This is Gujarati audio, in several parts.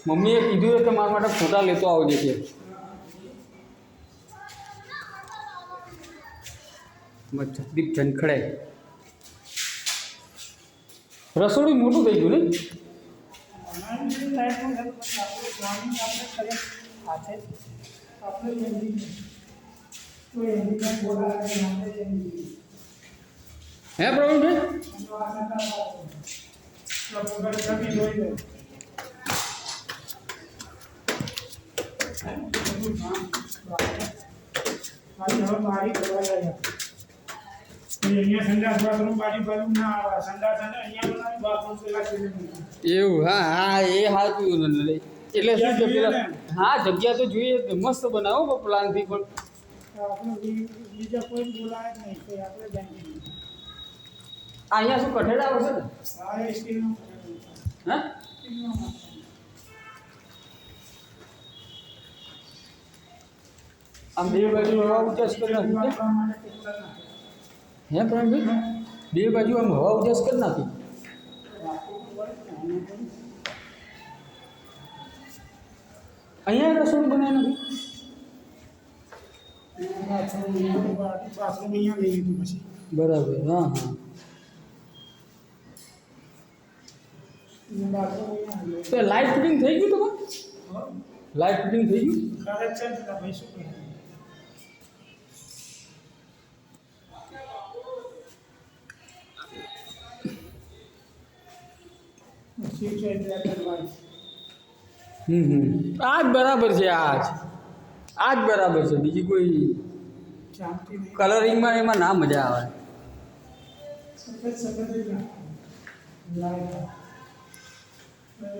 મમ્મીએ કીધું કે મારા માટે ફોટા લેતો આવજે કે જગદીપ ઝંખડે રસોડું મોટું થઈ ગયું ને હે પ્રવીણભાઈ એવું હા હા એ સાચું એટલે શું છે પેલા હા જગ્યા તો જોઈએ મસ્ત બનાવો પ્લાનથી પણ બીજા કોઈ બોલાય જ નહીં કોઈ આપણે જાણીએ અહીંયા શું કઠેડા આવશે ને હા એ સ્ટીલનું હા આમ બે બાજુ હવા ઉજાસ કરી નાખી હે પ્રવીણભાઈ બે બાજુ આમ હવા ઉજાસ કરી નાખી અહીંયા રસોડું બનાવી નાખ્યું બાથરૂમ અહીંયા લઈ લીધું પછી બરાબર હા હા તો લાઇટ ફિટિંગ થઈ ગયું તમારે લાઇટ ફિટિંગ થઈ ગયું કરે છે ને ભાઈ શું કહે આજ બરાબર છે આજ બરાબર છે બીજી કોઈ કલરિંગમાં એમાં ના મજા આવે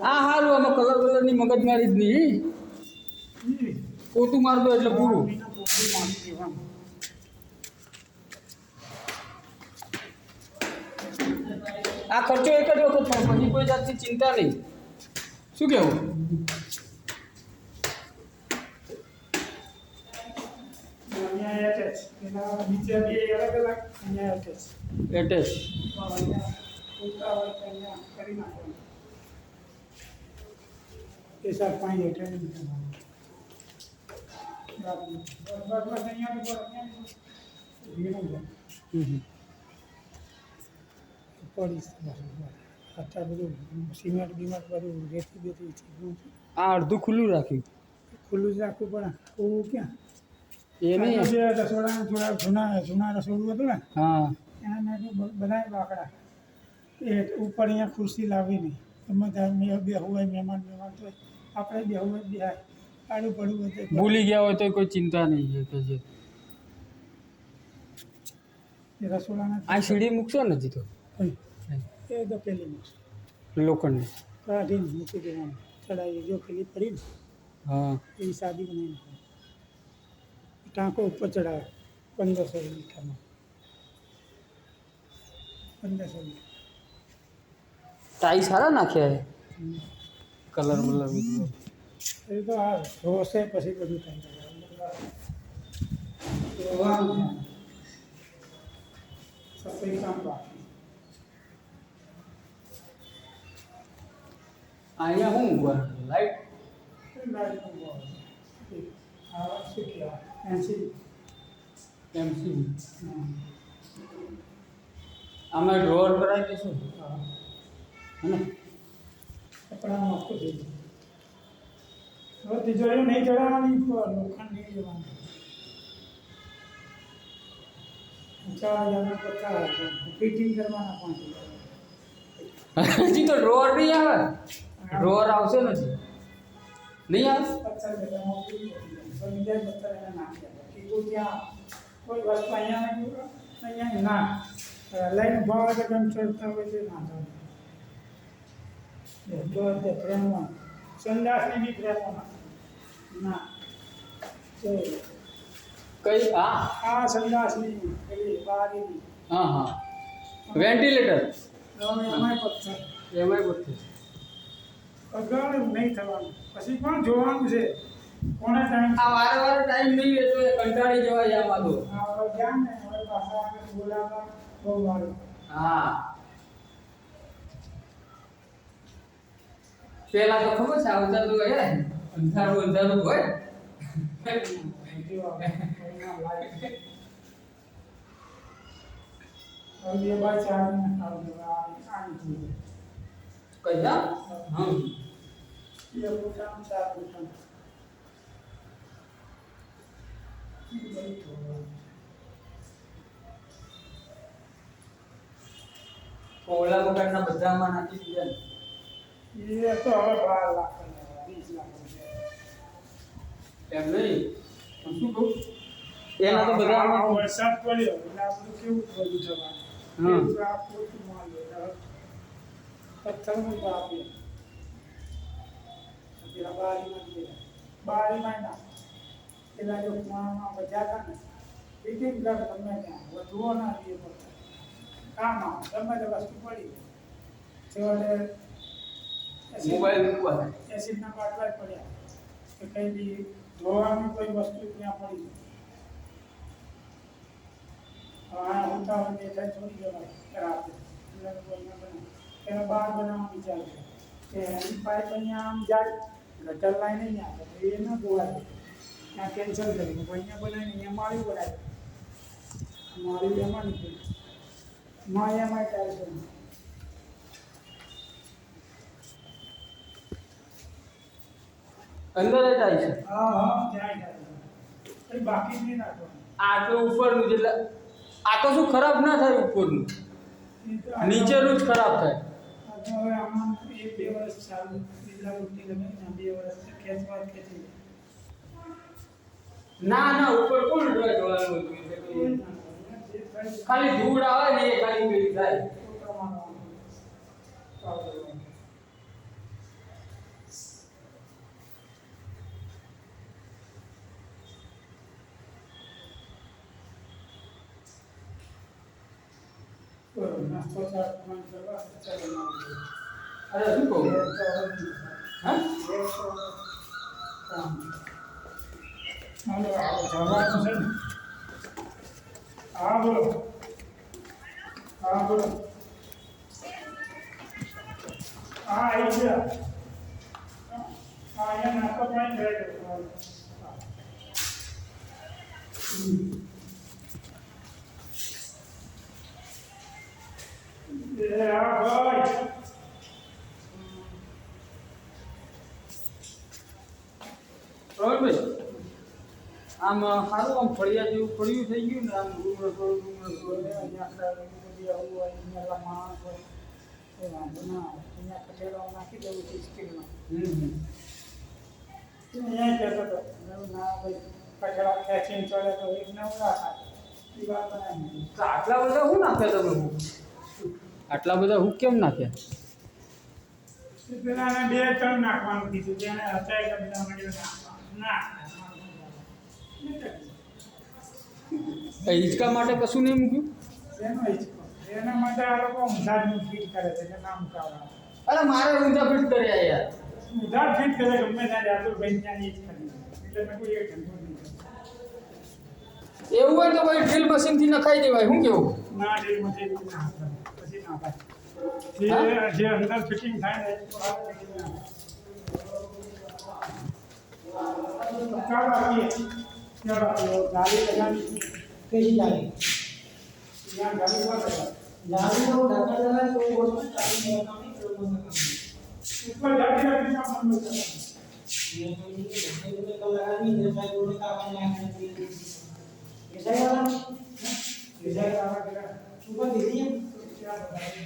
આ સારું આમાં કલરની મગજમારી જ નહીં પોતું મારતો એટલે પૂરું આ ખર્ચો એક જ વખત પણ પછી કોઈ જાતની ચિંતા નહીં શું કહેવું એટેચ પેશાબ પાણી એટલે અત્યારે બધું સિમેન્ટ બીમેન્ટ બધું રેતી બેતી આ અડધું ખુલ્લું રાખ્યું ખુલ્લું જ રાખવું પડે ઓવું ક્યાં એ નહીં રસોડાના થોડા જૂના રસોડું હતું ને હા એના માટે બધા બાકડા એ ઉપર અહીંયા ખુરશી લાવી નહીં એમાં ત્યાં બે હોય મહેમાન તો આપણે બે હોય બે આડું પડું હોય ભૂલી ગયા હોય તો કોઈ ચિંતા નહીં છે કે જે રસોડાના આ સીડી મૂકશો ને હજી તો એ તો પેલી મૂકશે લોખંડની કાઢીને મૂકી દેવાનું ચડાવી જો પેલી પડી ને હા એવી સાદી બનાવી નાખવાની ટાંકો ઉપર ચડાવે 1500 મીટરમાં 1500 મીટર ટાઈ સારા નાખ્યા છે કલર બલર બધું એ તો આ રોશે પછી બધું થાય રોવાનું સફાઈ કામ બાકી અહીંયા શું લાઈટ શું કહેવાય એનસી એમસી આમાં ડ્રોઅર કરાવી દઈશું હે કપડામાં આખું થઈ જાય હવે તિજોરીઓ નહીં ચડાવવાની લોખંડ નહીં જવાનું 5000 પચાસ ફિટિંગ કરવાના 5000 હજી તો ડ્રોઅર નહીં આવે ડ્રોઅર આવશે નથી નહીં આવે 50,000 બીજા 50,000 નાખ્યા કીધું ત્યાં કોઈ વસ્તુ અહીંયા ના લઈને ઉભા હોય તો કેમ ચડતા હોય તે ના થાય પ્રેમમાં સંદાસની બી પ્રેમમાં ના કઈ હા આ સંદાસની પેલી બારીની હા હા વેન્ટિલેટર એમાંય પથ્થર એમાંય બધું અગળ નહીં થવાનું પછી પણ જોવાનું છે કોને ટાઈમ આ વારે વારે ટાઈમ નહીં રહેતો એ કંટાળી જવાય આમાં તો ધ્યાન ને હવે પાછા બોલાવવા બહુ વારું હા પેલા તો ખબર છે આવતા તો હે અંધારું અંધારું હોય હવે બે બાર ચાર મિનિટ આવી જોઈએ કયા હા ये काम चालू था ઓલા વગરના બધામાં નાખી દીધા ને. ये तो હવે 12 લાખ 20 લાખ એમ નહીં હું શું કહું એના તો બધામાં વરસાદ પડ્યો એટલે આ બધું કેવું થયું છે હમ. આ પોતું માલ પથ્થરનું તો આપીએ બારીમાં ના પેલા જો કુવામાં બજા હતા ને ફિટિંગ કર તમે ત્યાં વધુઓ ના દે કામ ગમે તે વસ્તુ પડી છેવટે મોબાઈલ મૂકવા એસિડના બાટલા પડ્યા કે કઈ બી ધોવાની કોઈ વસ્તુ ત્યાં પડી હા ઉતાવળ દેખાય છોડી દેવાય ખરાબ એટલે કોઈને બને એને બહાર બનાવવા વિચાર છે કે એની પાઇપ અહીંયા આમ જાય ગટર લાઈને નહીં આવે તો એ ન ધોવાય ત્યાં કેન્સલ કરી અહીંયા બનાવીને અહીંયા માળી બનાવી માળી એમાં નીકળી એમાં ટાઈલ કરી અંદર જ આવી છે હા હા ત્યાં ટાઈલ બાકી જ નહીં નાખવાનું આ તો ઉપરનું જેટલા આ તો શું ખરાબ ના થાય ઉપરનું નીચેનું જ ખરાબ થાય હવે આમાં 1-2 વર્ષ ચાલુ બિલ્લા ઉઠી ગમે 2 વર્ષ ખેંચવા ખેંચી ના ના ઉપર કોણ જોવાનું હતું ખાલી ધૂળ આવે ને એ ખાલી પેલી થાય નાસ્તો ચાટ માં કરવા ચાલો અરે શું કહું હા હાલો જવાનું છે ને હા બોલો હા બોલો હા આવી ગયા હા અહીંયા નાસ્તો પાણી કરે પ્રવીણભાઈ આમ સારું આમ ફળિયા જેવું ફળિયું થઈ ગયું ને આમ રૂમ રસોડું અહીંયા બધી આવું હોય અહીંયા માણસ હોય એ વાંધો ના આવે અહીંયા કચેરો નાખી દેવું છે સ્ટીલમાં અહીંયા કહેતો હતો ના ભાઈ કચરા ખેંચીને ચડે તો એક નવરા થાય એ વાત બનાવી તો આટલા બધા શું નાખ્યા તમે આટલા બધા હું કેમ નાખ્યા પેલા 2-3 નાખવાનું કીધું તેને હતા એટલે બધા મળ્યો ના હિંચકા માટે કશું નહીં મૂક્યું શેનો હિચકો એના માટે આ લોકો ઊંધાનું ફીટ કરે છે કે નામ કાઢવા અરે મારે ઊંધા ફિટ કર્યા યાર ઊંધા ફીટ કરે ગમે ત્યાં જાતું ભાઈ ત્યાં એ જ કરી એટલે મેં કોઈ એક ધંધો નહીં એવું હોય તો કોઈ ડ્રીલ મશીનથી નખાઈ દેવાય શું કેવું ના ડેલ મથી ના પછી ના થાય જે અંદર ફિટિંગ થાય ને ચાલો આપીએ ચાલો ગાડી લગાવી कैसी डाली यहाँ गाड़ी पर डाली तो ढक्कन लगा तो वो चाबी नहीं काम नहीं तो ऊपर गाड़ी रखने का मन होता है ये तो नहीं ढक्कन तो कल लगा नहीं इधर साइड वो का काम नहीं आना चाहिए ये सही वाला डिजाइन आना के ऊपर दे दिए क्या बताइए